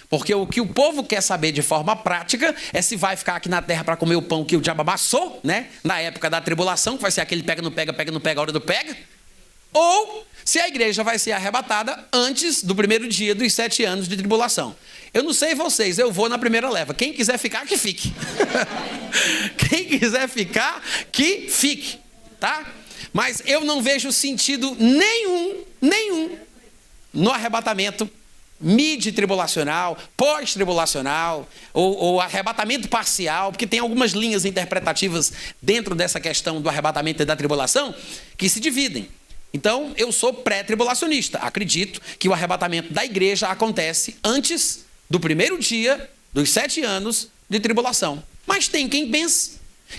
Porque o que o povo quer saber de forma prática é se vai ficar aqui na terra para comer o pão que o diabo amassou, né? Na época da tribulação, que vai ser aquele pega, não pega, pega, não pega, a hora do pega. Ou se a igreja vai ser arrebatada antes do primeiro dia dos 7 anos de tribulação. Eu não sei vocês, eu vou na primeira leva. Quem quiser ficar, que fique. Quem quiser ficar, que fique, tá? Mas eu não vejo sentido nenhum no arrebatamento mid-tribulacional, pós-tribulacional, ou arrebatamento parcial, porque tem algumas linhas interpretativas dentro dessa questão do arrebatamento e da tribulação que se dividem. Então, eu sou pré-tribulacionista. Acredito que o arrebatamento da igreja acontece antes do primeiro dia dos 7 anos de tribulação. Mas tem quem pense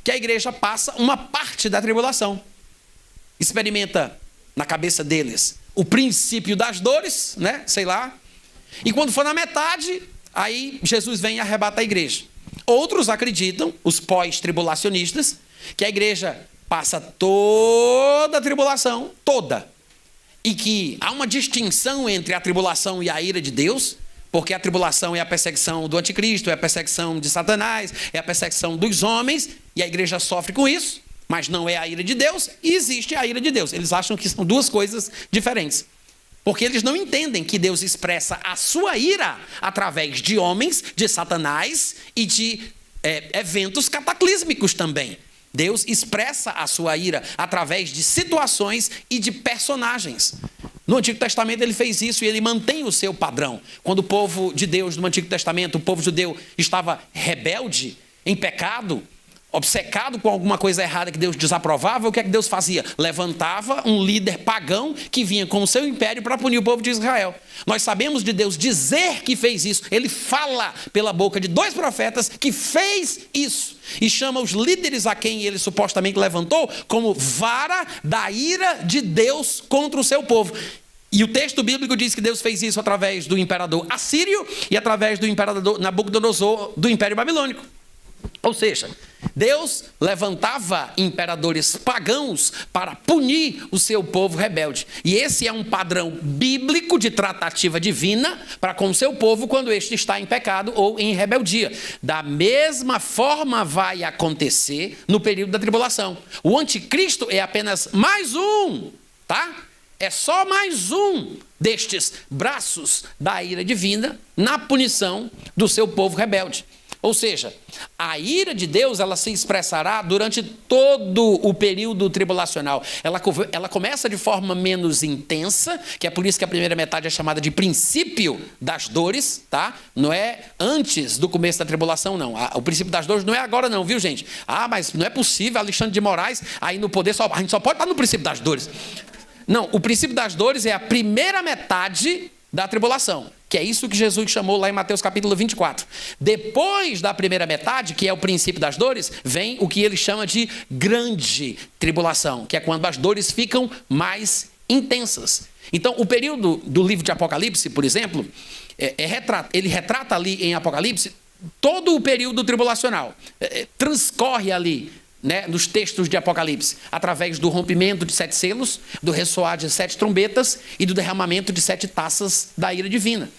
que a igreja passa uma parte da tribulação. Experimenta na cabeça deles o princípio das dores, né? Sei lá. E quando for na metade, aí Jesus vem e arrebata a igreja. Outros acreditam, os pós-tribulacionistas, que a igreja passa toda a tribulação, toda. E que há uma distinção entre a tribulação e a ira de Deus, porque a tribulação é a perseguição do anticristo, é a perseguição de Satanás, é a perseguição dos homens, e a igreja sofre com isso, mas não é a ira de Deus, e existe a ira de Deus. Eles acham que são duas coisas diferentes. Porque eles não entendem que Deus expressa a sua ira através de homens, de Satanás e de eventos cataclísmicos também. Deus expressa a sua ira através de situações e de personagens. No Antigo Testamento ele fez isso e ele mantém o seu padrão. Quando o povo de Deus no Antigo Testamento, o povo judeu estava rebelde, em pecado, obcecado com alguma coisa errada que Deus desaprovava, o que é que Deus fazia? Levantava um líder pagão que vinha com o seu império para punir o povo de Israel. Nós sabemos de Deus dizer que fez isso. Ele fala pela boca de 2 profetas que fez isso. E chama os líderes a quem ele supostamente levantou como vara da ira de Deus contra o seu povo. E o texto bíblico diz que Deus fez isso através do imperador assírio e através do imperador Nabucodonosor do Império Babilônico. Ou seja, Deus levantava imperadores pagãos para punir o seu povo rebelde. E esse é um padrão bíblico de tratativa divina para com o seu povo quando este está em pecado ou em rebeldia. Da mesma forma vai acontecer no período da tribulação. O anticristo é apenas mais um, tá? É só mais um destes braços da ira divina na punição do seu povo rebelde. Ou seja, a ira de Deus ela se expressará durante todo o período tribulacional. Ela começa de forma menos intensa, que é por isso que a primeira metade é chamada de princípio das dores, tá? Não é antes do começo da tribulação, não. O princípio das dores não é agora, não, viu, gente? Mas não é possível, Alexandre de Moraes, aí no poder, a gente só pode estar no princípio das dores. Não, o princípio das dores é a primeira metade da tribulação, que é isso que Jesus chamou lá em Mateus capítulo 24. Depois da primeira metade, que é o princípio das dores, vem o que ele chama de grande tribulação, que é quando as dores ficam mais intensas. Então, o período do livro de Apocalipse, por exemplo, ele retrata ali em Apocalipse todo o período tribulacional. Transcorre ali, né, nos textos de Apocalipse, através do rompimento de 7 selos, do ressoar de 7 trombetas e do derramamento de 7 taças da ira divina.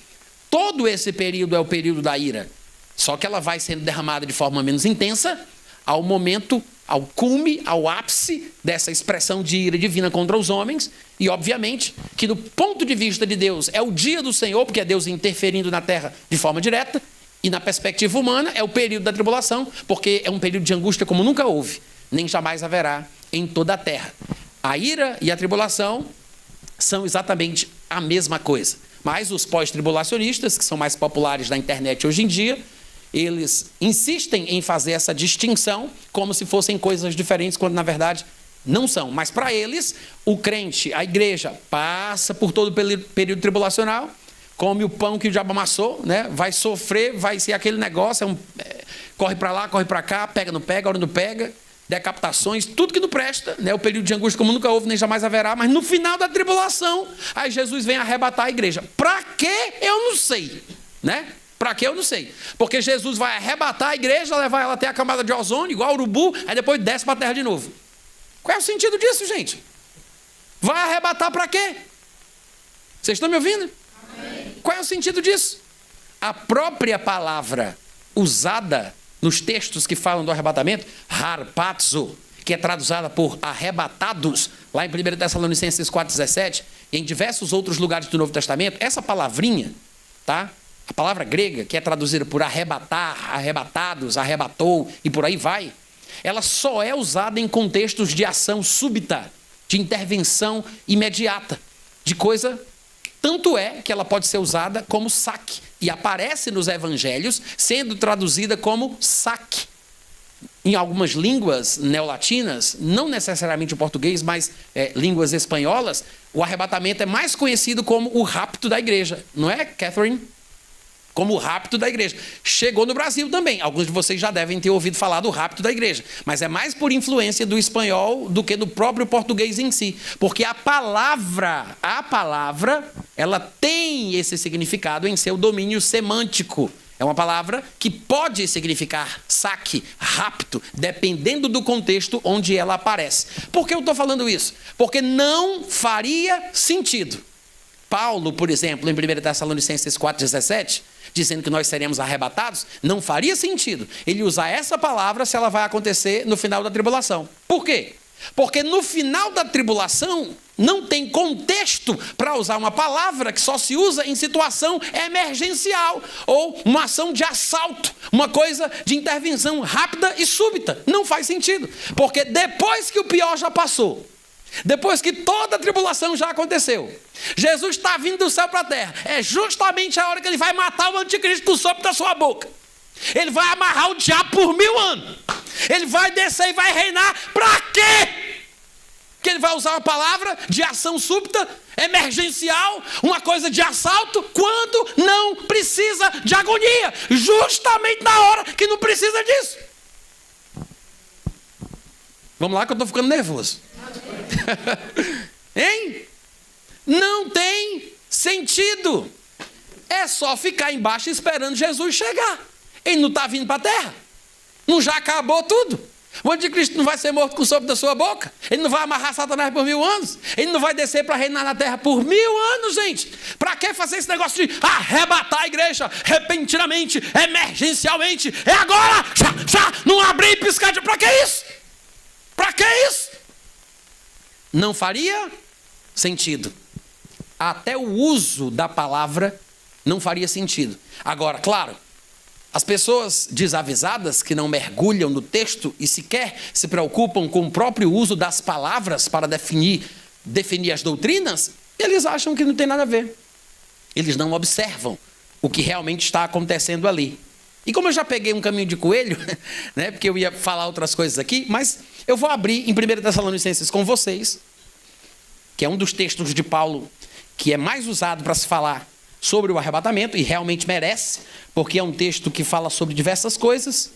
Todo esse período é o período da ira, só que ela vai sendo derramada de forma menos intensa ao momento, ao cume, ao ápice dessa expressão de ira divina contra os homens, e obviamente que do ponto de vista de Deus é o dia do Senhor, porque é Deus interferindo na terra de forma direta. E na perspectiva humana é o período da tribulação, porque é um período de angústia como nunca houve, nem jamais haverá em toda a terra. A ira e a tribulação são exatamente a mesma coisa. Mas os pós-tribulacionistas, que são mais populares na internet hoje em dia, eles insistem em fazer essa distinção como se fossem coisas diferentes, quando na verdade não são. Mas para eles, o crente, a igreja, passa por todo o período tribulacional, come o pão que o diabo amassou, né? Vai sofrer, vai ser aquele negócio, corre para lá, corre para cá, pega, não pega, hora não pega, decapitações, tudo que não presta, né? O período de angústia como nunca houve, nem jamais haverá, mas no final da tribulação, aí Jesus vem arrebatar a igreja. Para quê? Eu não sei, né? Para quê? Eu não sei. Porque Jesus vai arrebatar a igreja, levar ela até a camada de ozônio, igual urubu, aí depois desce para a terra de novo. Qual é o sentido disso, gente? Vai arrebatar para quê? Vocês estão me ouvindo? Qual é o sentido disso? a própria palavra usada nos textos que falam do arrebatamento, harpazo, que é traduzida por arrebatados, lá em 1 Tessalonicenses 4,17, e em diversos outros lugares do Novo Testamento, essa palavrinha, tá? A palavra grega, que é traduzida por arrebatar, arrebatados, arrebatou e por aí vai, ela só é usada em contextos de ação súbita, de intervenção imediata, de coisa. Tanto é que ela pode ser usada como saque, e aparece nos evangelhos sendo traduzida como saque. Em algumas línguas neolatinas, não necessariamente o português, mas línguas espanholas, o arrebatamento é mais conhecido como o rapto da igreja. Não é, Catherine? Como o rapto da igreja. Chegou no Brasil também. Alguns de vocês já devem ter ouvido falar do rapto da igreja. Mas é mais por influência do espanhol do que do próprio português em si. Porque a palavra, ela tem esse significado em seu domínio semântico. É uma palavra que pode significar saque, rapto, dependendo do contexto onde ela aparece. Por que eu estou falando isso? Porque não faria sentido. Paulo, por exemplo, em 1 Tessalonicenses 4,17, dizendo que nós seremos arrebatados, não faria sentido ele usar essa palavra se ela vai acontecer no final da tribulação. Por quê? Porque no final da tribulação não tem contexto para usar uma palavra que só se usa em situação emergencial ou uma ação de assalto, uma coisa de intervenção rápida e súbita. Não faz sentido, porque depois que o pior já passou, depois que toda a tribulação já aconteceu, Jesus está vindo do céu para a terra. É justamente a hora que ele vai matar o anticristo com o sopro da sua boca. Ele vai amarrar o diabo por 1000 anos. Ele vai descer e vai reinar. Para quê? Que ele vai usar uma palavra de ação súbita, emergencial, uma coisa de assalto, quando não precisa de agonia. Justamente na hora que não precisa disso. Vamos lá que eu estou ficando nervoso. Hein? Não tem sentido. É só ficar embaixo esperando Jesus chegar. Ele não está vindo para a terra. Não já acabou tudo. O anticristo não vai ser morto com o sopro da sua boca. Ele não vai amarrar Satanás por 1000 anos. Ele não vai descer para reinar na terra por 1000 anos, gente. Para que fazer esse negócio de arrebatar a igreja repentinamente, emergencialmente? É agora! Já, não abrir e piscar de... Para que isso? Para que isso? Não faria sentido. Até o uso da palavra não faria sentido. Agora, claro, as pessoas desavisadas que não mergulham no texto e sequer se preocupam com o próprio uso das palavras para definir as doutrinas, eles acham que não tem nada a ver. Eles não observam o que realmente está acontecendo ali. E como eu já peguei um caminho de coelho, né, porque eu ia falar outras coisas aqui, mas eu vou abrir em 1 Tessalonicenses com vocês, que é um dos textos de Paulo que é mais usado para se falar sobre o arrebatamento, e realmente merece, porque é um texto que fala sobre diversas coisas,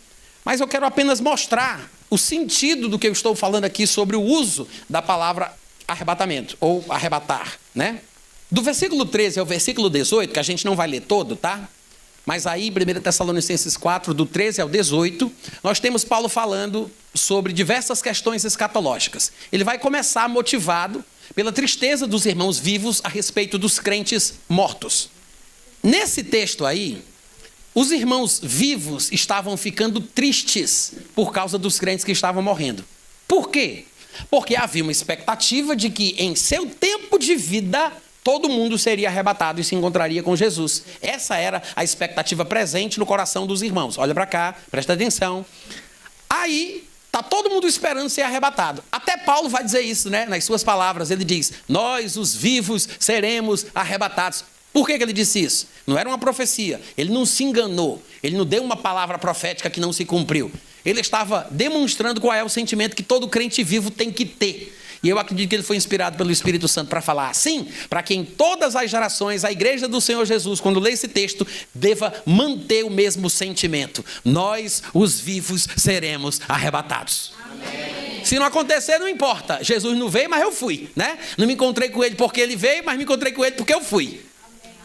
mas eu quero apenas mostrar o sentido do que eu estou falando aqui sobre o uso da palavra arrebatamento, ou arrebatar, né? Do versículo 13 ao versículo 18, que a gente não vai ler todo, tá? Mas aí, 1 Tessalonicenses 4, do 13 ao 18, nós temos Paulo falando sobre diversas questões escatológicas. Ele vai começar motivado pela tristeza dos irmãos vivos a respeito dos crentes mortos. Nesse texto aí, os irmãos vivos estavam ficando tristes por causa dos crentes que estavam morrendo. Por quê? Porque havia uma expectativa de que em seu tempo de vida todo mundo seria arrebatado e se encontraria com Jesus. Essa era a expectativa presente no coração dos irmãos. Olha para cá, presta atenção. Aí está todo mundo esperando ser arrebatado. Até Paulo vai dizer isso, né? Nas suas palavras, ele diz: nós, os vivos, seremos arrebatados. Por que ele disse isso? Não era uma profecia. Ele não se enganou. Ele não deu uma palavra profética que não se cumpriu. Ele estava demonstrando qual é o sentimento que todo crente vivo tem que ter. E eu acredito que ele foi inspirado pelo Espírito Santo para falar assim, para que em todas as gerações a igreja do Senhor Jesus, quando lê esse texto, deva manter o mesmo sentimento. Nós, os vivos, seremos arrebatados. Amém. Se não acontecer, não importa. Jesus não veio, mas eu fui, né? Não me encontrei com ele porque ele veio, mas me encontrei com ele porque eu fui.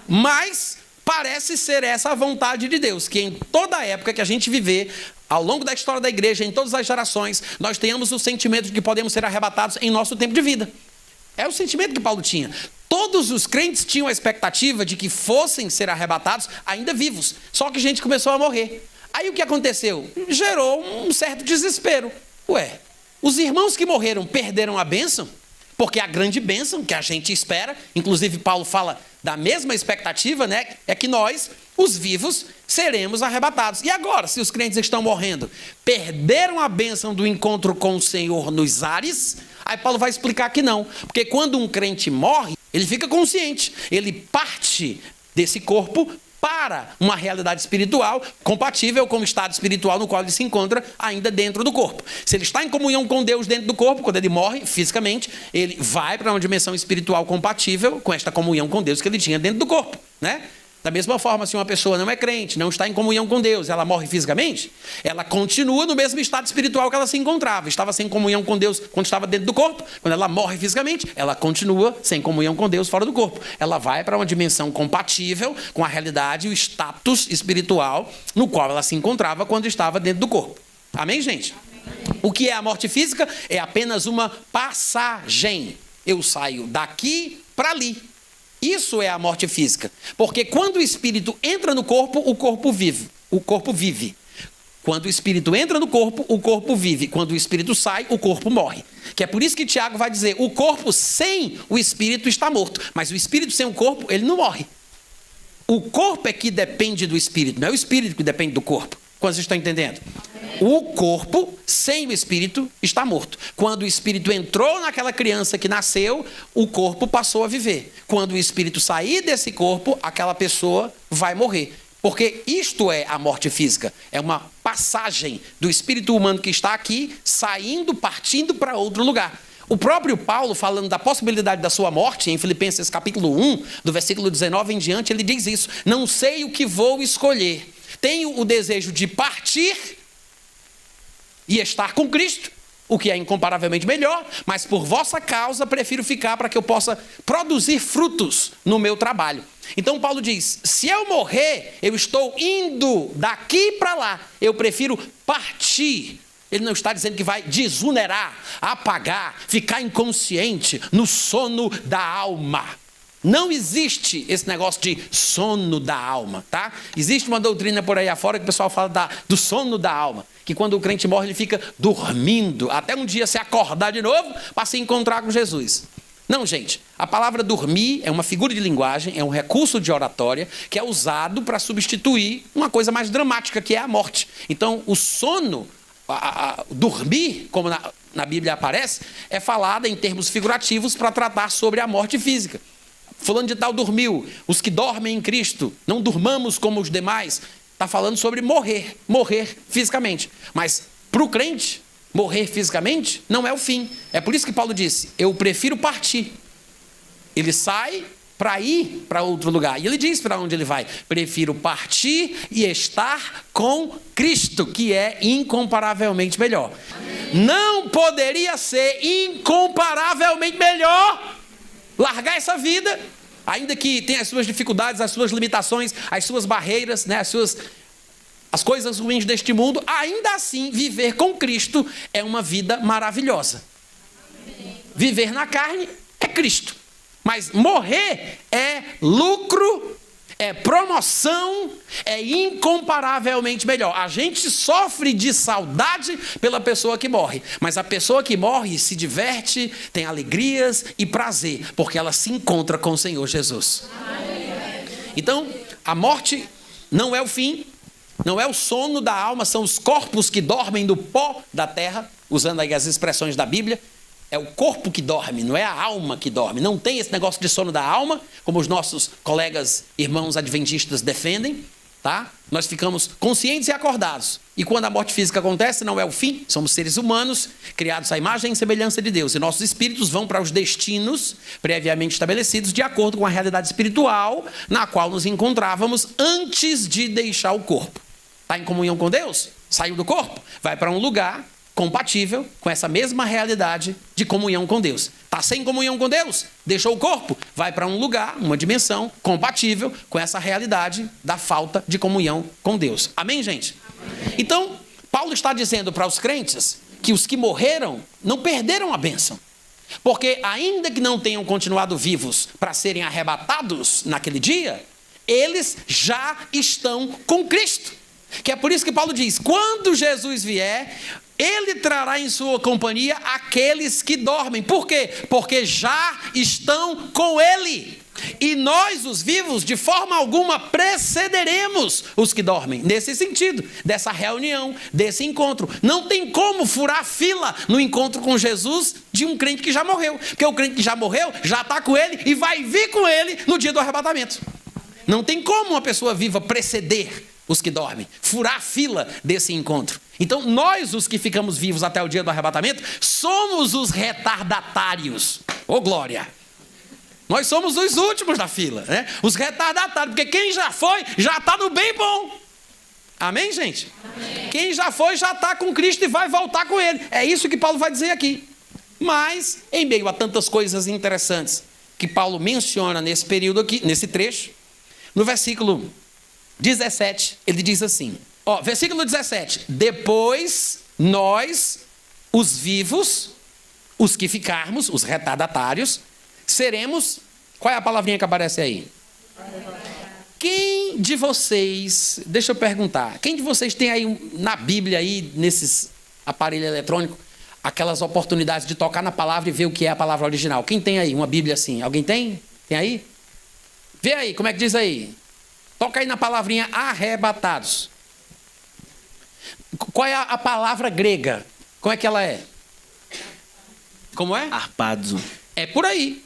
Mas parece ser essa a vontade de Deus, que em toda a época que a gente viver, ao longo da história da igreja, em todas as gerações, nós tenhamos o sentimento de que podemos ser arrebatados em nosso tempo de vida. É o sentimento que Paulo tinha. Todos os crentes tinham a expectativa de que fossem ser arrebatados ainda vivos. Só que gente começou a morrer. Aí o que aconteceu? Gerou um certo desespero. Ué, os irmãos que morreram perderam a bênção? Porque a grande bênção que a gente espera, inclusive Paulo fala da mesma expectativa, né? É que nós, os vivos, seremos arrebatados. E agora, se os crentes estão morrendo, perderam a bênção do encontro com o Senhor nos ares? Aí Paulo vai explicar que não. Porque quando um crente morre, ele fica consciente. Ele parte desse corpo para uma realidade espiritual compatível com o estado espiritual no qual ele se encontra ainda dentro do corpo. Se ele está em comunhão com Deus dentro do corpo, quando ele morre fisicamente, ele vai para uma dimensão espiritual compatível com esta comunhão com Deus que ele tinha dentro do corpo, né? Da mesma forma, se uma pessoa não é crente, não está em comunhão com Deus, ela morre fisicamente, ela continua no mesmo estado espiritual que ela se encontrava. Estava sem comunhão com Deus quando estava dentro do corpo. Quando ela morre fisicamente, ela continua sem comunhão com Deus fora do corpo. Ela vai para uma dimensão compatível com a realidade e o status espiritual no qual ela se encontrava quando estava dentro do corpo. Amém, gente? Amém. O que é a morte física? É apenas uma passagem. Eu saio daqui para ali. Isso é a morte física. Porque quando o espírito entra no corpo, o corpo vive. O corpo vive. Quando o espírito entra no corpo, o corpo vive. Quando o espírito sai, o corpo morre. Que é por isso que Tiago vai dizer, o corpo sem o espírito está morto. Mas o espírito sem o corpo, ele não morre. O corpo é que depende do espírito, não é o espírito que depende do corpo. Quando vocês estão entendendo? O corpo, sem o espírito, está morto. Quando o espírito entrou naquela criança que nasceu, o corpo passou a viver. Quando o espírito sair desse corpo, aquela pessoa vai morrer. Porque isto é a morte física. É uma passagem do espírito humano que está aqui, saindo, partindo para outro lugar. O próprio Paulo, falando da possibilidade da sua morte, em Filipenses capítulo 1, do versículo 19 em diante, ele diz isso. Não sei o que vou escolher. Tenho o desejo de partir e estar com Cristo, o que é incomparavelmente melhor, mas por vossa causa prefiro ficar para que eu possa produzir frutos no meu trabalho. Então Paulo diz, se eu morrer, eu estou indo daqui para lá, eu prefiro partir. Ele não está dizendo que vai desunerar, apagar, ficar inconsciente no sono da alma. Não existe esse negócio de sono da alma, tá? Existe uma doutrina por aí afora que o pessoal fala do sono da alma, que quando o crente morre ele fica dormindo, até um dia se acordar de novo para se encontrar com Jesus. Não, gente, a palavra dormir é uma figura de linguagem, é um recurso de oratória que é usado para substituir uma coisa mais dramática, que é a morte. Então, o sono, dormir, como na Bíblia aparece, é falado em termos figurativos para tratar sobre a morte física. Fulano de tal dormiu, os que dormem em Cristo, não durmamos como os demais. Está falando sobre morrer fisicamente. Mas para o crente, morrer fisicamente não é o fim. É por isso que Paulo disse, eu prefiro partir. Ele sai para ir para outro lugar. E ele diz para onde ele vai. Prefiro partir e estar com Cristo, que é incomparavelmente melhor. Amém. Não poderia ser incomparavelmente melhor largar essa vida, ainda que tenha as suas dificuldades, as suas limitações, as suas barreiras, né, as coisas ruins deste mundo, ainda assim, viver com Cristo é uma vida maravilhosa. Amém. Viver na carne é Cristo, mas morrer é lucro, é promoção, é incomparavelmente melhor. A gente sofre de saudade pela pessoa que morre, mas a pessoa que morre se diverte, tem alegrias e prazer, porque ela se encontra com o Senhor Jesus. Então, a morte não é o fim, não é o sono da alma, são os corpos que dormem no pó da terra, usando aí as expressões da Bíblia. É o corpo que dorme, não é a alma que dorme. Não tem esse negócio de sono da alma, como os nossos colegas, irmãos adventistas defendem, tá? Nós ficamos conscientes e acordados. E quando a morte física acontece, não é o fim. Somos seres humanos, criados à imagem e semelhança de Deus. E nossos espíritos vão para os destinos previamente estabelecidos de acordo com a realidade espiritual na qual nos encontrávamos antes de deixar o corpo. Está em comunhão com Deus? Saiu do corpo? Vai para um lugar compatível com essa mesma realidade de comunhão com Deus. Está sem comunhão com Deus? Deixou o corpo? Vai para um lugar, uma dimensão compatível com essa realidade da falta de comunhão com Deus. Amém, gente? Amém. Então, Paulo está dizendo para os crentes que os que morreram não perderam a bênção. Porque ainda que não tenham continuado vivos para serem arrebatados naquele dia, eles já estão com Cristo. Que é por isso que Paulo diz, quando Jesus vier, ele trará em sua companhia aqueles que dormem. Por quê? Porque já estão com ele. E nós, os vivos, de forma alguma precederemos os que dormem. Nesse sentido, dessa reunião, desse encontro. Não tem como furar fila no encontro com Jesus de um crente que já morreu. Porque o crente que já morreu, já está com ele e vai vir com ele no dia do arrebatamento. Não tem como uma pessoa viva preceder os que dormem, furar a fila desse encontro. Então, nós, os que ficamos vivos até o dia do arrebatamento, somos os retardatários. Ô, glória! Nós somos os últimos da fila, né? Os retardatários, porque quem já foi, já está no bem bom. Amém, gente? Amém. Quem já foi, já está com Cristo e vai voltar com ele. É isso que Paulo vai dizer aqui. Mas, em meio a tantas coisas interessantes que Paulo menciona nesse período aqui, nesse trecho, no versículo 17, ele diz assim, versículo 17, depois nós, os vivos, os que ficarmos, os retardatários, seremos, qual é a palavrinha que aparece aí? Quem de vocês, deixa eu perguntar, quem de vocês tem aí na Bíblia aí, nesses aparelhos eletrônicos, aquelas oportunidades de tocar na palavra e ver o que é a palavra original? Quem tem aí uma Bíblia assim? Alguém tem? Tem aí? Vê aí, como é que diz aí? Toca aí na palavrinha arrebatados. Qual é a palavra grega? Como é que ela é? Como é? Arpazo. É por aí.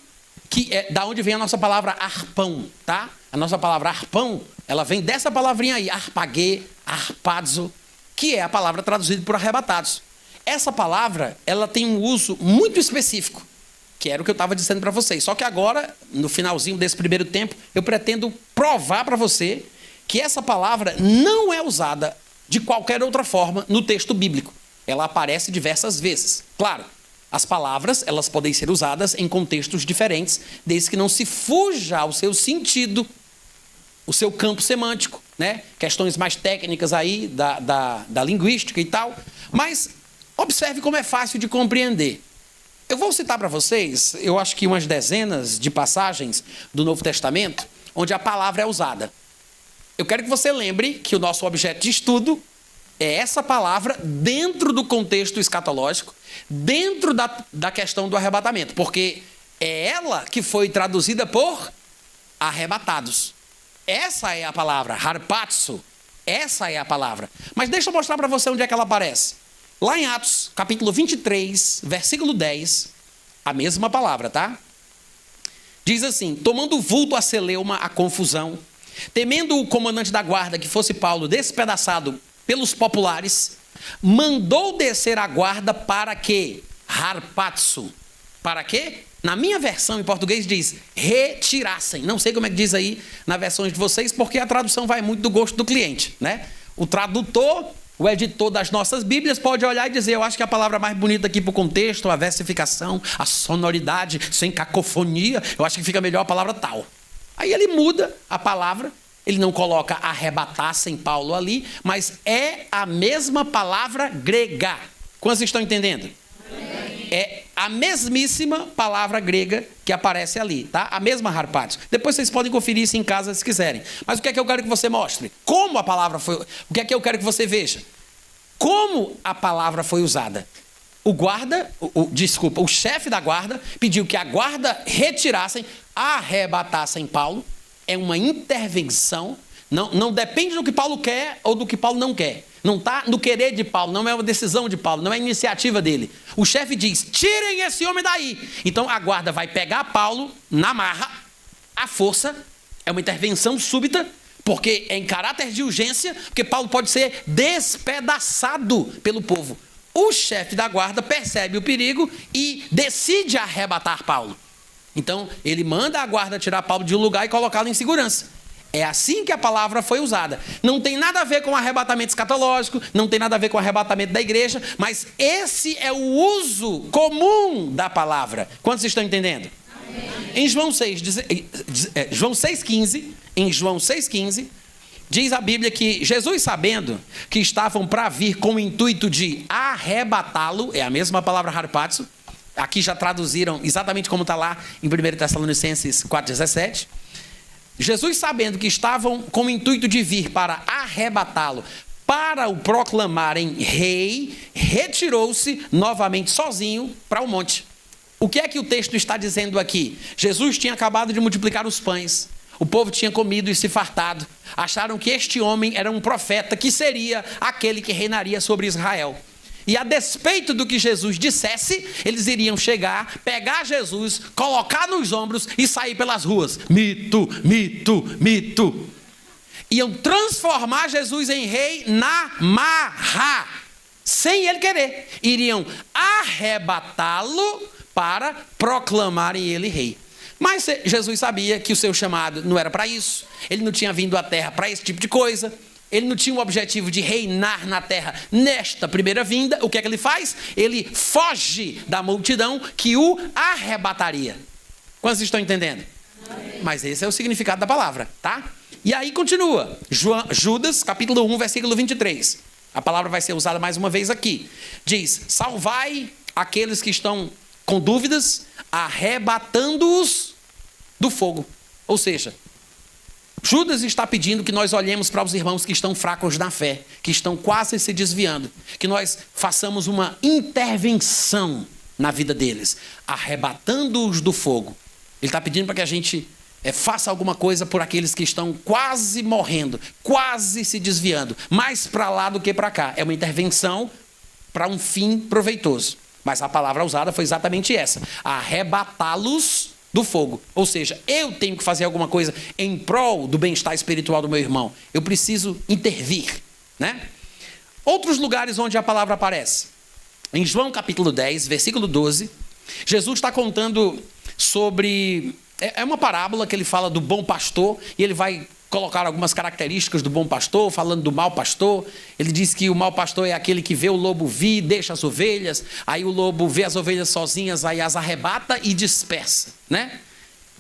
Que é da onde vem a nossa palavra arpão, tá? A nossa palavra arpão, ela vem dessa palavrinha aí, arpaguê, arpazo, que é a palavra traduzida por arrebatados. Essa palavra, ela tem um uso muito específico, que era o que eu estava dizendo para vocês. Só que agora, no finalzinho desse primeiro tempo, eu pretendo provar para você que essa palavra não é usada de qualquer outra forma no texto bíblico. Ela aparece diversas vezes. Claro, as palavras, elas podem ser usadas em contextos diferentes, desde que não se fuja ao seu sentido, o seu campo semântico, né? Questões mais técnicas aí da linguística e tal. Mas observe como é fácil de compreender. Eu vou citar para vocês, eu acho que umas dezenas de passagens do Novo Testamento, onde a palavra é usada. Eu quero que você lembre que o nosso objeto de estudo é essa palavra dentro do contexto escatológico, dentro da questão do arrebatamento, porque é ela que foi traduzida por arrebatados. Essa é a palavra, harpazo, essa é a palavra. Mas deixa eu mostrar para você onde é que ela aparece. Lá em Atos, capítulo 23, versículo 10, a mesma palavra, tá? Diz assim, tomando vulto a celeuma, a confusão, temendo o comandante da guarda que fosse Paulo despedaçado pelos populares, mandou descer a guarda para que? Harpazo. Para quê? Na minha versão em português diz retirassem. Não sei como é que diz aí na versão de vocês, porque a tradução vai muito do gosto do cliente, né? O tradutor, o editor das nossas Bíblias pode olhar e dizer, eu acho que a palavra mais bonita aqui para o contexto, a versificação, a sonoridade, sem cacofonia, eu acho que fica melhor a palavra tal. Aí ele muda a palavra, ele não coloca arrebatassem Paulo ali, mas é a mesma palavra grega. Quantos estão entendendo? É a mesmíssima palavra grega que aparece ali, tá? A mesma harpazo. Depois vocês podem conferir isso em casa se quiserem. Mas o que é que eu quero que você mostre? Como a palavra foi... O que é que eu quero que você veja? Como a palavra foi usada. O chefe da guarda pediu que a guarda retirassem, arrebatassem Paulo. É uma intervenção. Não depende do que Paulo quer ou do que Paulo não quer. Não está no querer de Paulo, não é uma decisão de Paulo, não é iniciativa dele. O chefe diz, tirem esse homem daí. Então a guarda vai pegar Paulo na marra, à força, é uma intervenção súbita, porque é em caráter de urgência, porque Paulo pode ser despedaçado pelo povo. O chefe da guarda percebe o perigo e decide arrebatar Paulo. Então ele manda a guarda tirar Paulo de um lugar e colocá-lo em segurança. É assim que a palavra foi usada. Não tem nada a ver com o arrebatamento escatológico, não tem nada a ver com o arrebatamento da igreja, mas esse é o uso comum da palavra. Quantos estão entendendo? Amém. Em João 6,15, diz a Bíblia que Jesus, sabendo que estavam para vir com o intuito de arrebatá-lo, é a mesma palavra harpazo, Aqui já traduziram exatamente como está lá em 1 Tessalonicenses 4,17. Jesus, sabendo que estavam com o intuito de vir para arrebatá-lo, para o proclamarem rei, retirou-se novamente sozinho para o monte. O que é que o texto está dizendo aqui? Jesus tinha acabado de multiplicar os pães. O povo tinha comido e se fartado. Acharam que este homem era um profeta que seria aquele que reinaria sobre Israel. E a despeito do que Jesus dissesse, eles iriam chegar, pegar Jesus, colocar nos ombros e sair pelas ruas. Mito, mito, mito. Iam transformar Jesus em rei na marra, sem ele querer. Iriam arrebatá-lo para proclamarem ele rei. Mas Jesus sabia que o seu chamado não era para isso. Ele não tinha vindo à terra para esse tipo de coisa. Ele não tinha o objetivo de reinar na terra nesta primeira vinda. O que é que ele faz? Ele foge da multidão que o arrebataria. Quantos estão entendendo? Amém. Mas esse é o significado da palavra, tá? E aí continua. Judas, capítulo 1, versículo 23. A palavra vai ser usada mais uma vez aqui. Diz: salvai aqueles que estão com dúvidas, arrebatando-os do fogo. Ou seja, Judas está pedindo que nós olhemos para os irmãos que estão fracos na fé, que estão quase se desviando, que nós façamos uma intervenção na vida deles, arrebatando-os do fogo. Ele está pedindo para que a gente faça alguma coisa por aqueles que estão quase morrendo, quase se desviando, mais para lá do que para cá. É uma intervenção para um fim proveitoso. Mas a palavra usada foi exatamente essa: arrebatá-los do fogo. Ou seja, eu tenho que fazer alguma coisa em prol do bem-estar espiritual do meu irmão. Eu preciso intervir, né? Outros lugares onde a palavra aparece. Em João capítulo 10, versículo 12, Jesus está contando sobre... É uma parábola que ele fala do bom pastor, e ele vai colocar algumas características do bom pastor, falando do mau pastor. Ele diz que o mau pastor é aquele que vê o lobo vir, deixa as ovelhas, aí o lobo vê as ovelhas sozinhas, aí as arrebata e dispersa, né?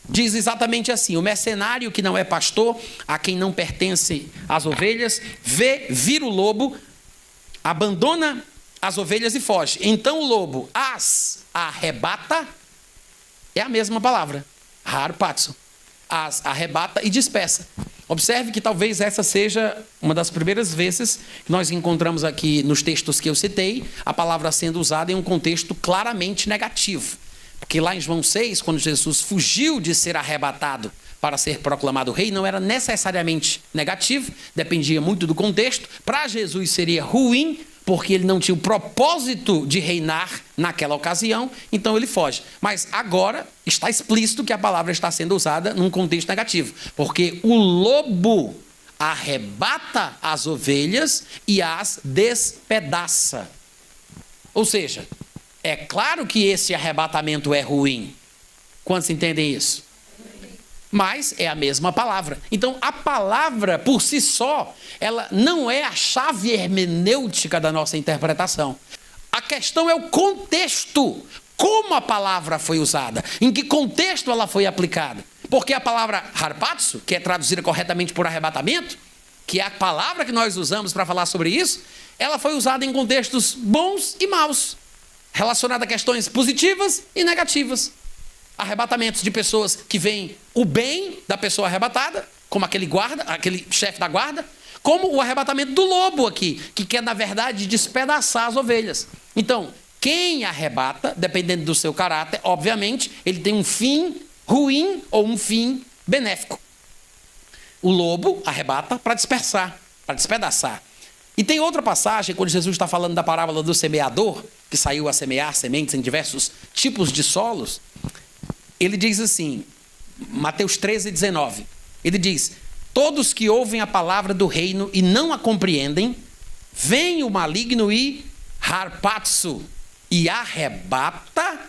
Diz exatamente assim: o mercenário que não é pastor, a quem não pertence as ovelhas, vira o lobo, abandona as ovelhas e foge. Então o lobo as arrebata, é a mesma palavra, harpazo, as arrebata e dispersa. Observe que talvez essa seja uma das primeiras vezes que nós encontramos aqui nos textos que eu citei a palavra sendo usada em um contexto claramente negativo. Porque lá em João 6, quando Jesus fugiu de ser arrebatado para ser proclamado rei, não era necessariamente negativo, dependia muito do contexto. Para Jesus seria ruim, porque ele não tinha o propósito de reinar naquela ocasião, então ele foge. Mas agora está explícito que a palavra está sendo usada num contexto negativo, porque o lobo arrebata as ovelhas e as despedaça. Ou seja, é claro que esse arrebatamento é ruim. Quantos entendem isso? Mas é a mesma palavra. Então, a palavra, por si só, ela não é a chave hermenêutica da nossa interpretação. A questão é o contexto. Como a palavra foi usada? Em que contexto ela foi aplicada? Porque a palavra harpazo, que é traduzida corretamente por arrebatamento, que é a palavra que nós usamos para falar sobre isso, ela foi usada em contextos bons e maus, relacionada a questões positivas e negativas. Arrebatamentos de pessoas que veem o bem da pessoa arrebatada, como aquele guarda, aquele chefe da guarda, como o arrebatamento do lobo aqui, que quer, na verdade, despedaçar as ovelhas. Então, quem arrebata, dependendo do seu caráter, obviamente, ele tem um fim ruim ou um fim benéfico. O lobo arrebata para dispersar, para despedaçar. E tem outra passagem, quando Jesus está falando da parábola do semeador, que saiu a semear sementes em diversos tipos de solos. Ele diz assim, Mateus 13, 19, ele diz: todos que ouvem a palavra do reino e não a compreendem, vem o maligno e harpazo, e arrebata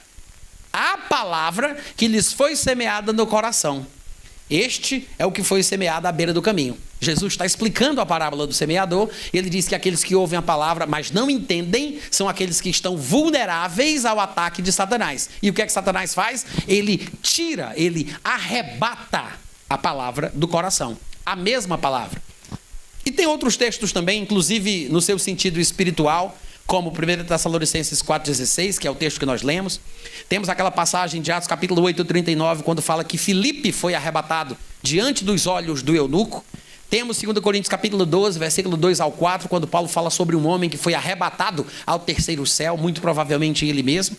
a palavra que lhes foi semeada no coração. Este é o que foi semeado à beira do caminho. Jesus está explicando a parábola do semeador. Ele diz que aqueles que ouvem a palavra, mas não entendem, são aqueles que estão vulneráveis ao ataque de Satanás. E o que é que Satanás faz? Ele tira, ele arrebata a palavra do coração. A mesma palavra. E tem outros textos também, inclusive no seu sentido espiritual, como 1 Tessalonicenses 4,16, que é o texto que nós lemos. Temos aquela passagem de Atos capítulo 8, 39, quando fala que Filipe foi arrebatado diante dos olhos do eunuco. Temos 2 Coríntios capítulo 12, versículo 2 ao 4, quando Paulo fala sobre um homem que foi arrebatado ao terceiro céu, muito provavelmente ele mesmo.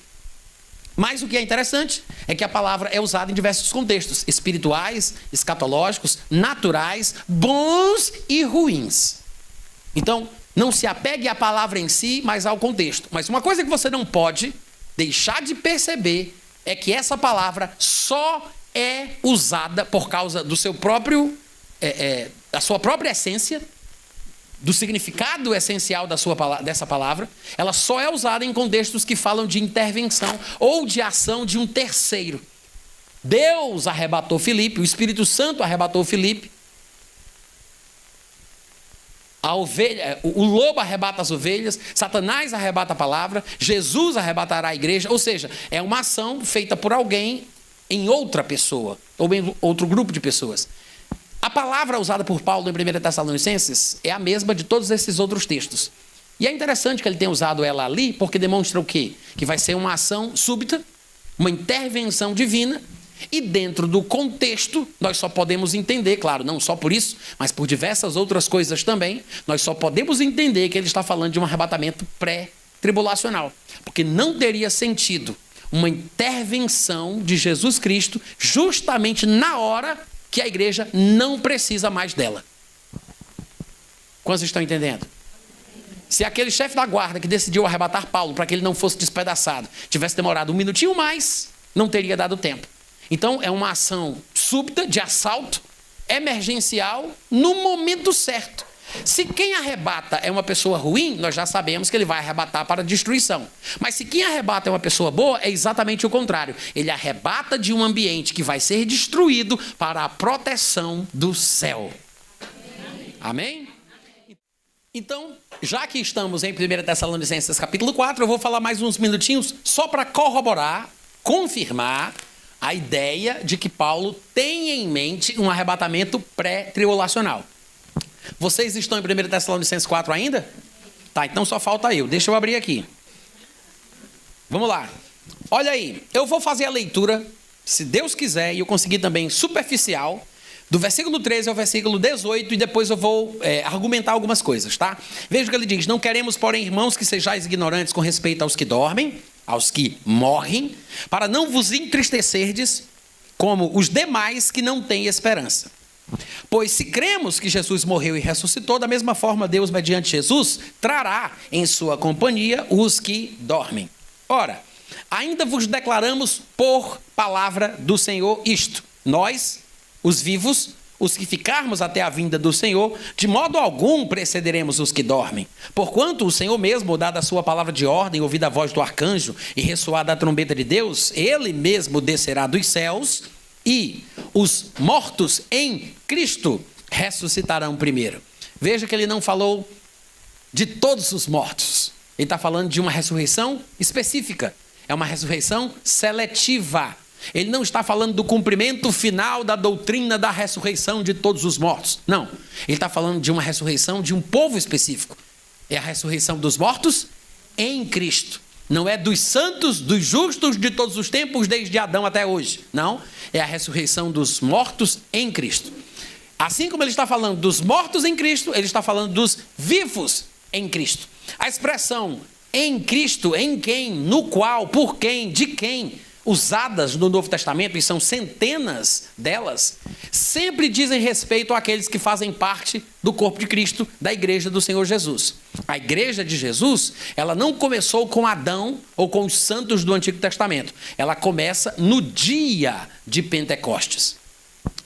Mas o que é interessante é que a palavra é usada em diversos contextos, espirituais, escatológicos, naturais, bons e ruins. Então, não se apegue à palavra em si, mas ao contexto. Mas uma coisa que você não pode deixar de perceber é que essa palavra só é usada por causa do seu próprio, da sua própria essência, do significado essencial dessa palavra. Ela só é usada em contextos que falam de intervenção ou de ação de um terceiro. Deus arrebatou Filipe, o Espírito Santo arrebatou Filipe. O lobo arrebata as ovelhas, Satanás arrebata a palavra, Jesus arrebatará a igreja. Ou seja, é uma ação feita por alguém em outra pessoa, ou em outro grupo de pessoas. A palavra usada por Paulo em 1 Tessalonicenses é a mesma de todos esses outros textos. E é interessante que ele tenha usado ela ali, porque demonstra o quê? Que vai ser uma ação súbita, uma intervenção divina, e dentro do contexto, nós só podemos entender, claro, não só por isso, mas por diversas outras coisas também, nós só podemos entender que ele está falando de um arrebatamento pré-tribulacional. Porque não teria sentido uma intervenção de Jesus Cristo justamente na hora que a igreja não precisa mais dela. Quantos estão entendendo? Se aquele chefe da guarda que decidiu arrebatar Paulo para que ele não fosse despedaçado tivesse demorado um minutinho mais, não teria dado tempo. Então é uma ação súbita, de assalto, emergencial, no momento certo. Se quem arrebata é uma pessoa ruim, nós já sabemos que ele vai arrebatar para destruição. Mas se quem arrebata é uma pessoa boa, é exatamente o contrário. Ele arrebata de um ambiente que vai ser destruído para a proteção do céu. Amém? Então, já que estamos em 1 Tessalonicenses capítulo 4, eu vou falar mais uns minutinhos só para corroborar, confirmar a ideia de que Paulo tem em mente um arrebatamento pré-tribulacional. Vocês estão em 1 Tessalonicenses 4 ainda? Tá, então só falta eu. Deixa eu abrir aqui. Vamos lá. Olha aí, eu vou fazer a leitura, se Deus quiser, e eu conseguir também superficial, do versículo 13 ao versículo 18, e depois eu vou argumentar algumas coisas, tá? Veja o que ele diz: não queremos, porém, irmãos, que sejais ignorantes com respeito aos que dormem, aos que morrem, para não vos entristecerdes como os demais que não têm esperança. Pois se cremos que Jesus morreu e ressuscitou, da mesma forma Deus, mediante Jesus, trará em sua companhia os que dormem. Ora, ainda vos declaramos por palavra do Senhor isto: nós, os vivos, os que ficarmos até a vinda do Senhor, de modo algum precederemos os que dormem. Porquanto o Senhor mesmo, dada a sua palavra de ordem, ouvida a voz do arcanjo e ressoada a trombeta de Deus, ele mesmo descerá dos céus, e os mortos em Cristo ressuscitarão primeiro. Veja que ele não falou de todos os mortos. Ele está falando de uma ressurreição específica. É uma ressurreição seletiva. Ele não está falando do cumprimento final da doutrina da ressurreição de todos os mortos. Não. Ele está falando de uma ressurreição de um povo específico. É a ressurreição dos mortos em Cristo. Não é dos santos, dos justos de todos os tempos, desde Adão até hoje. Não. É a ressurreição dos mortos em Cristo. Assim como ele está falando dos mortos em Cristo, ele está falando dos vivos em Cristo. A expressão em Cristo, em quem, no qual, por quem, de quem, usadas no Novo Testamento, e são centenas delas, sempre dizem respeito àqueles que fazem parte do corpo de Cristo, da igreja do Senhor Jesus. A igreja de Jesus, ela não começou com Adão ou com os santos do Antigo Testamento. Ela começa no dia de Pentecostes.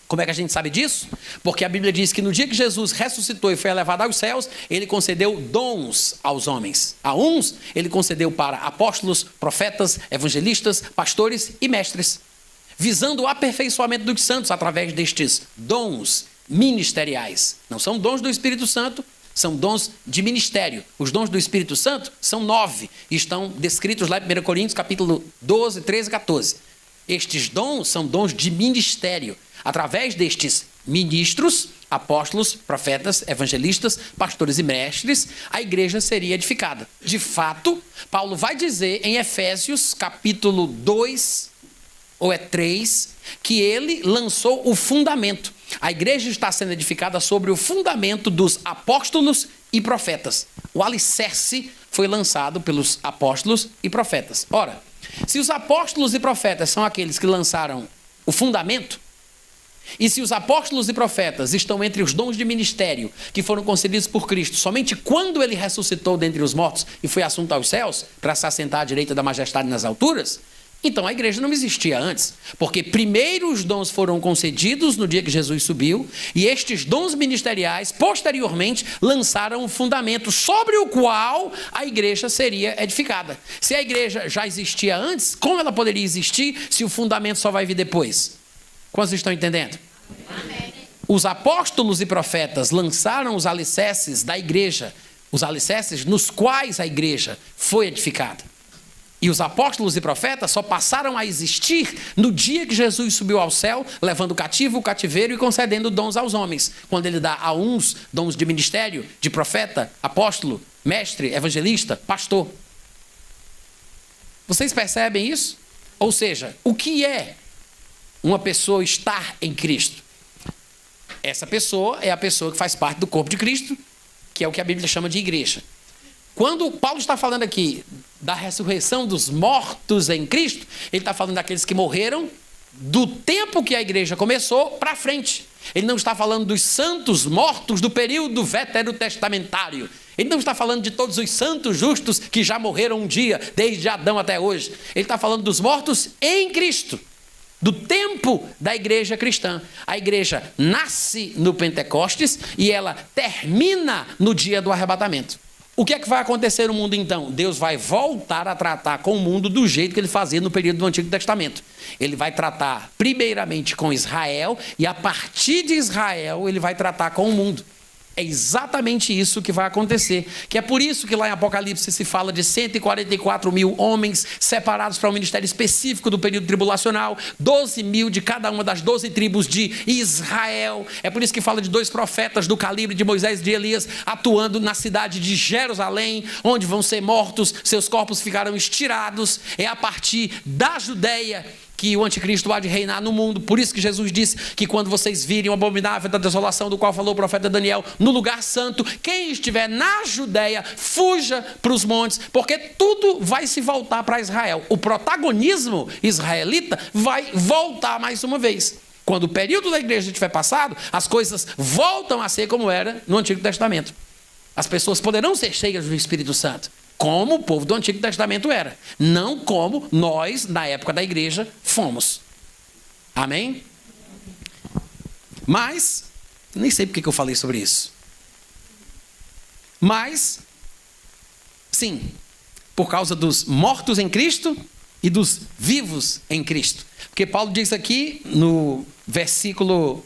Como é que a gente sabe disso? Porque a Bíblia diz que no dia que Jesus ressuscitou e foi elevado aos céus, ele concedeu dons aos homens. A uns, ele concedeu para apóstolos, profetas, evangelistas, pastores e mestres, visando o aperfeiçoamento dos santos através destes dons ministeriais. Não são dons do Espírito Santo, são dons de ministério. Os dons do Espírito Santo são 9 e estão descritos lá em 1 Coríntios, capítulo 12, 13 e 14. Estes dons são dons de ministério. Através destes ministros, apóstolos, profetas, evangelistas, pastores e mestres, a igreja seria edificada. De fato, Paulo vai dizer em Efésios, capítulo 2, ou é 3, que ele lançou o fundamento. A igreja está sendo edificada sobre o fundamento dos apóstolos e profetas. O alicerce foi lançado pelos apóstolos e profetas. Ora, se os apóstolos e profetas são aqueles que lançaram o fundamento, e se os apóstolos e profetas estão entre os dons de ministério que foram concedidos por Cristo somente quando ele ressuscitou dentre os mortos e foi assunto aos céus para se assentar à direita da majestade nas alturas, então a igreja não existia antes, porque primeiro os dons foram concedidos no dia que Jesus subiu e estes dons ministeriais posteriormente lançaram um fundamento sobre o qual a igreja seria edificada. Se a igreja já existia antes, como ela poderia existir se o fundamento só vai vir depois? Quantos estão entendendo? Amém. Os apóstolos e profetas lançaram os alicerces da igreja, os alicerces nos quais a igreja foi edificada. E os apóstolos e profetas só passaram a existir no dia que Jesus subiu ao céu, levando o cativo, o cativeiro e concedendo dons aos homens. Quando ele dá a uns dons de ministério, de profeta, apóstolo, mestre, evangelista, pastor. Vocês percebem isso? Ou seja, o que é uma pessoa estar em Cristo? Essa pessoa é a pessoa que faz parte do corpo de Cristo, que é o que a Bíblia chama de igreja. Quando Paulo está falando aqui da ressurreição dos mortos em Cristo, ele está falando daqueles que morreram do tempo que a igreja começou para frente. Ele não está falando dos santos mortos do período veterotestamentário. Ele não está falando de todos os santos justos que já morreram um dia, desde Adão até hoje. Ele está falando dos mortos em Cristo, do tempo da igreja cristã. A igreja nasce no Pentecostes e ela termina no dia do arrebatamento. O que é que vai acontecer no mundo então? Deus vai voltar a tratar com o mundo do jeito que ele fazia no período do Antigo Testamento. Ele vai tratar primeiramente com Israel e a partir de Israel ele vai tratar com o mundo. É exatamente isso que vai acontecer. Que é por isso que lá em Apocalipse se fala de 144 mil homens separados para um ministério específico do período tribulacional, 12 mil de cada uma das 12 tribos de Israel. É por isso que fala de 2 profetas do calibre de Moisés e de Elias atuando na cidade de Jerusalém, onde vão ser mortos, seus corpos ficarão estirados. É a partir da Judeia que o anticristo há de reinar no mundo. Por isso que Jesus disse que quando vocês virem o abominável da desolação do qual falou o profeta Daniel no lugar santo, quem estiver na Judeia, fuja para os montes, porque tudo vai se voltar para Israel. O protagonismo israelita vai voltar mais uma vez. Quando o período da igreja tiver passado, as coisas voltam a ser como era no Antigo Testamento. As pessoas poderão ser cheias do Espírito Santo, como o povo do Antigo Testamento era, não como nós, na época da igreja, fomos. Amém? Mas, nem sei porque que eu falei sobre isso. Mas, sim, por causa dos mortos em Cristo e dos vivos em Cristo. Porque Paulo diz aqui no versículo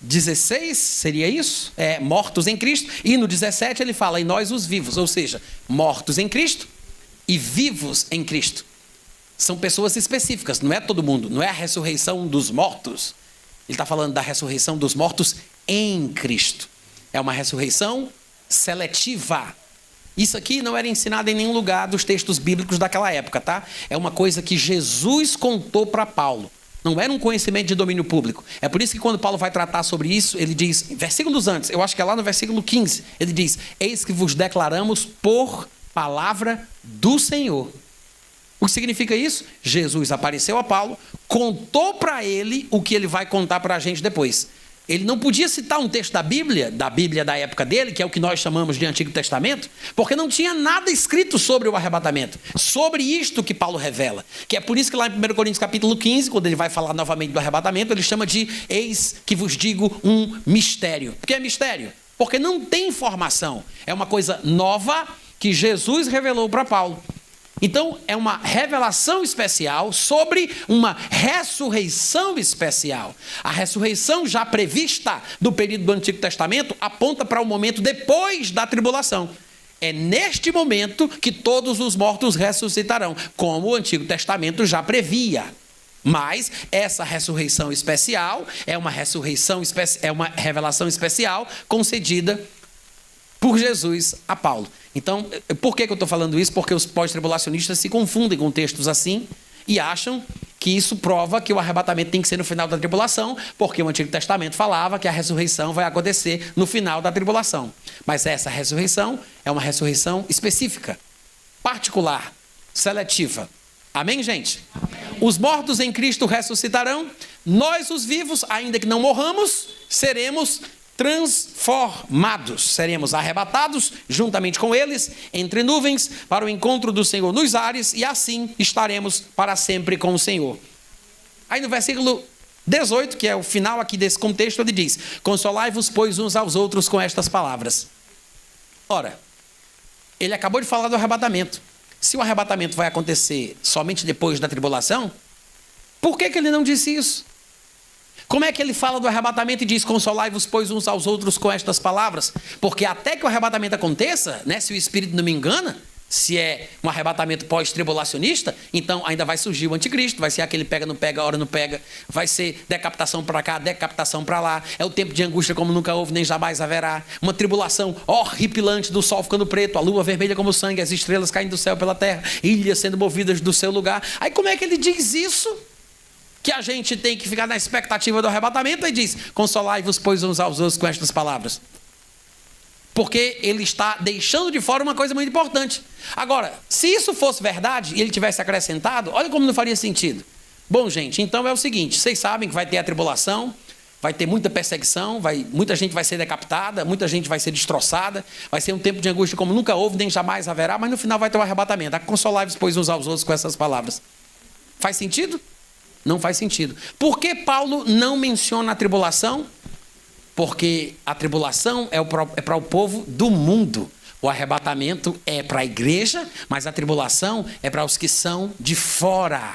16, seria isso? Mortos em Cristo. E no 17 ele fala, e nós os vivos, ou seja, mortos em Cristo e vivos em Cristo. São pessoas específicas, não é todo mundo, não é a ressurreição dos mortos. Ele está falando da ressurreição dos mortos em Cristo. É uma ressurreição seletiva. Isso aqui não era ensinado em nenhum lugar dos textos bíblicos daquela época, tá? É uma coisa que Jesus contou para Paulo. Não era um conhecimento de domínio público. É por isso que quando Paulo vai tratar sobre isso, ele diz, versículos antes, eu acho que é lá no versículo 15, ele diz, eis que vos declaramos por palavra do Senhor. O que significa isso? Jesus apareceu a Paulo, contou para ele o que ele vai contar para a gente depois. Ele não podia citar um texto da Bíblia da época dele, que é o que nós chamamos de Antigo Testamento, porque não tinha nada escrito sobre o arrebatamento, sobre isto que Paulo revela. Que é por isso que lá em 1 Coríntios capítulo 15, quando ele vai falar novamente do arrebatamento, ele chama de eis que vos digo um mistério. Por que é mistério? Porque não tem informação. É uma coisa nova que Jesus revelou para Paulo. Então, é uma revelação especial sobre uma ressurreição especial. A ressurreição já prevista do período do Antigo Testamento aponta para o momento depois da tribulação. É neste momento que todos os mortos ressuscitarão, como o Antigo Testamento já previa. Mas essa ressurreição especial é uma revelação especial concedida por Jesus a Paulo. Então, por que eu estou falando isso? Porque os pós-tribulacionistas se confundem com textos assim e acham que isso prova que o arrebatamento tem que ser no final da tribulação, porque o Antigo Testamento falava que a ressurreição vai acontecer no final da tribulação. Mas essa ressurreição é uma ressurreição específica, particular, seletiva. Amém, gente? Amém. Os mortos em Cristo ressuscitarão, nós os vivos, ainda que não morramos, seremos transformados, seremos arrebatados juntamente com eles entre nuvens para o encontro do Senhor nos ares e assim estaremos para sempre com o Senhor. Aí no versículo 18, que é o final aqui desse contexto, ele diz: consolai-vos, pois, uns aos outros com estas palavras. Ora, ele acabou de falar do arrebatamento. Se o arrebatamento vai acontecer somente depois da tribulação, por que ele não disse isso? Como é que ele fala do arrebatamento e diz: consolai-vos, pois, uns aos outros com estas palavras? Porque até que o arrebatamento aconteça, né, se o Espírito não me engana, se é um arrebatamento pós-tribulacionista, então ainda vai surgir o anticristo, vai ser aquele pega, não pega, hora não pega, vai ser decapitação para cá, decapitação para lá, é o tempo de angústia como nunca houve, nem jamais haverá, uma tribulação horripilante do sol ficando preto, a lua vermelha como sangue, as estrelas caindo do céu pela terra, ilhas sendo movidas do seu lugar. Aí como é que ele diz isso? Que a gente tem que ficar na expectativa do arrebatamento, e diz: consolai-vos, pois, uns aos outros com estas palavras. Porque ele está deixando de fora uma coisa muito importante. Agora, se isso fosse verdade e ele tivesse acrescentado, olha como não faria sentido. Bom, gente, então é o seguinte: vocês sabem que vai ter a tribulação, vai ter muita perseguição, muita gente vai ser decapitada, muita gente vai ser destroçada, vai ser um tempo de angústia como nunca houve, nem jamais haverá, mas no final vai ter o arrebatamento. Consolai-vos, pois, uns aos outros com essas palavras. Faz sentido? Não faz sentido. Por que Paulo não menciona a tribulação? Porque a tribulação é para o povo do mundo. O arrebatamento é para a igreja, mas a tribulação é para os que são de fora,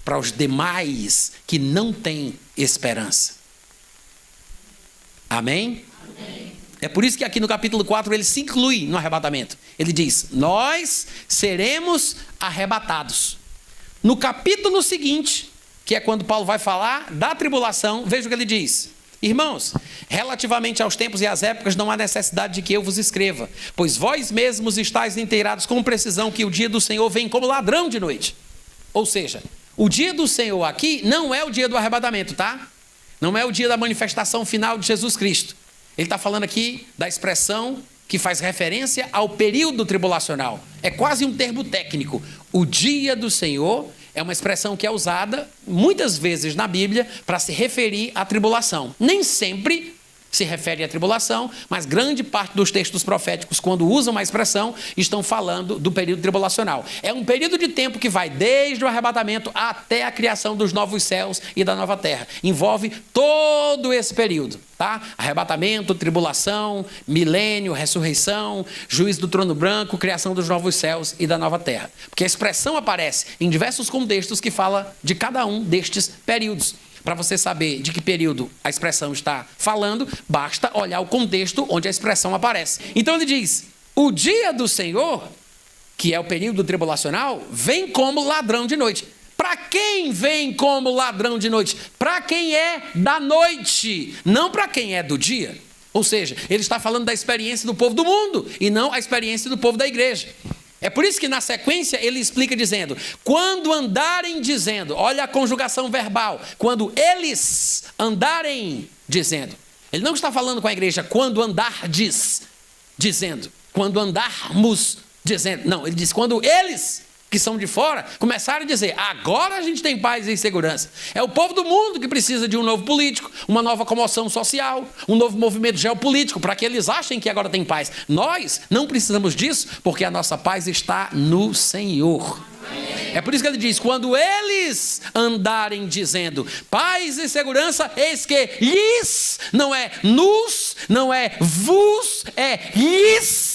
para os demais que não têm esperança. Amém? Amém. É por isso que aqui no capítulo 4 ele se inclui no arrebatamento. Ele diz: nós seremos arrebatados. No capítulo seguinte, que é quando Paulo vai falar da tribulação, veja o que ele diz: irmãos, relativamente aos tempos e às épocas, não há necessidade de que eu vos escreva, pois vós mesmos estáis inteirados com precisão que o dia do Senhor vem como ladrão de noite. Ou seja, o dia do Senhor aqui não é o dia do arrebatamento, tá? Não é o dia da manifestação final de Jesus Cristo. Ele está falando aqui da expressão que faz referência ao período tribulacional. É quase um termo técnico. O dia do Senhor é uma expressão que é usada muitas vezes na Bíblia para se referir à tribulação. Nem sempre se refere à tribulação, mas grande parte dos textos proféticos, quando usam a expressão, estão falando do período tribulacional. É um período de tempo que vai desde o arrebatamento até a criação dos novos céus e da nova terra. Envolve todo esse período, tá? Arrebatamento, tribulação, milênio, ressurreição, juízo do trono branco, criação dos novos céus e da nova terra. Porque a expressão aparece em diversos contextos que fala de cada um destes períodos. Para você saber de que período a expressão está falando, basta olhar o contexto onde a expressão aparece. Então ele diz: o dia do Senhor, que é o período tribulacional, vem como ladrão de noite. Para quem vem como ladrão de noite? Para quem é da noite, não para quem é do dia. Ou seja, ele está falando da experiência do povo do mundo e não a experiência do povo da igreja. É por isso que na sequência ele explica dizendo: quando andarem dizendo, olha a conjugação verbal, quando eles andarem dizendo. Ele não está falando com a igreja quando andardes dizendo, quando andarmos dizendo. Não, ele diz quando eles, que são de fora, começarem a dizer: agora a gente tem paz e segurança. É o povo do mundo que precisa de um novo político, uma nova comoção social, um novo movimento geopolítico, para que eles achem que agora tem paz. Nós não precisamos disso, porque a nossa paz está no Senhor. É por isso que ele diz: quando eles andarem dizendo paz e segurança, eis que lhes, não é nos, não é vos, é lhes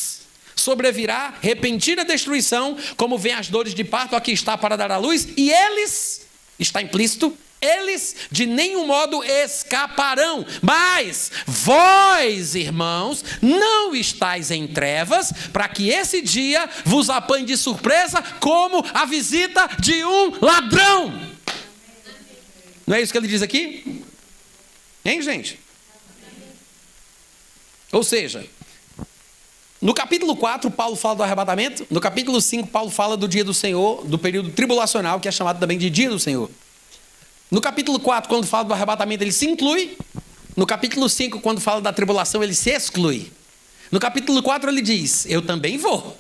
sobrevirá repentina destruição, como vem as dores de parto, aqui está para dar à luz, e eles, está implícito, eles de nenhum modo escaparão. Mas vós, irmãos, não estáis em trevas, para que esse dia vos apanhe de surpresa, como a visita de um ladrão. Não é isso que ele diz aqui? Hein, gente? Ou seja, no capítulo 4, Paulo fala do arrebatamento. No capítulo 5, Paulo fala do dia do Senhor, do período tribulacional, que é chamado também de dia do Senhor. No capítulo 4, quando fala do arrebatamento, ele se inclui. No capítulo 5, quando fala da tribulação, ele se exclui. No capítulo 4, ele diz, eu também vou.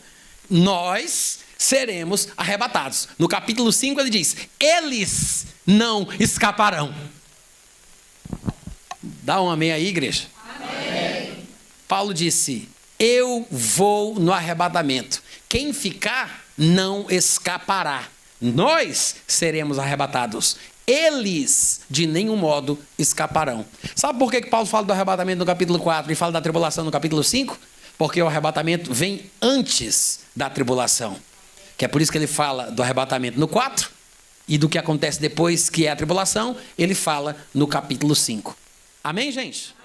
Nós seremos arrebatados. No capítulo 5, ele diz, eles não escaparão. Dá um amém aí, igreja. Amém. Paulo disse, eu vou no arrebatamento. Quem ficar não escapará. Nós seremos arrebatados. Eles, de nenhum modo, escaparão. Sabe por que Paulo fala do arrebatamento no capítulo 4 e fala da tribulação no capítulo 5? Porque o arrebatamento vem antes da tribulação. Que é por isso que ele fala do arrebatamento no 4 e do que acontece depois, que é a tribulação, ele fala no capítulo 5. Amém, gente?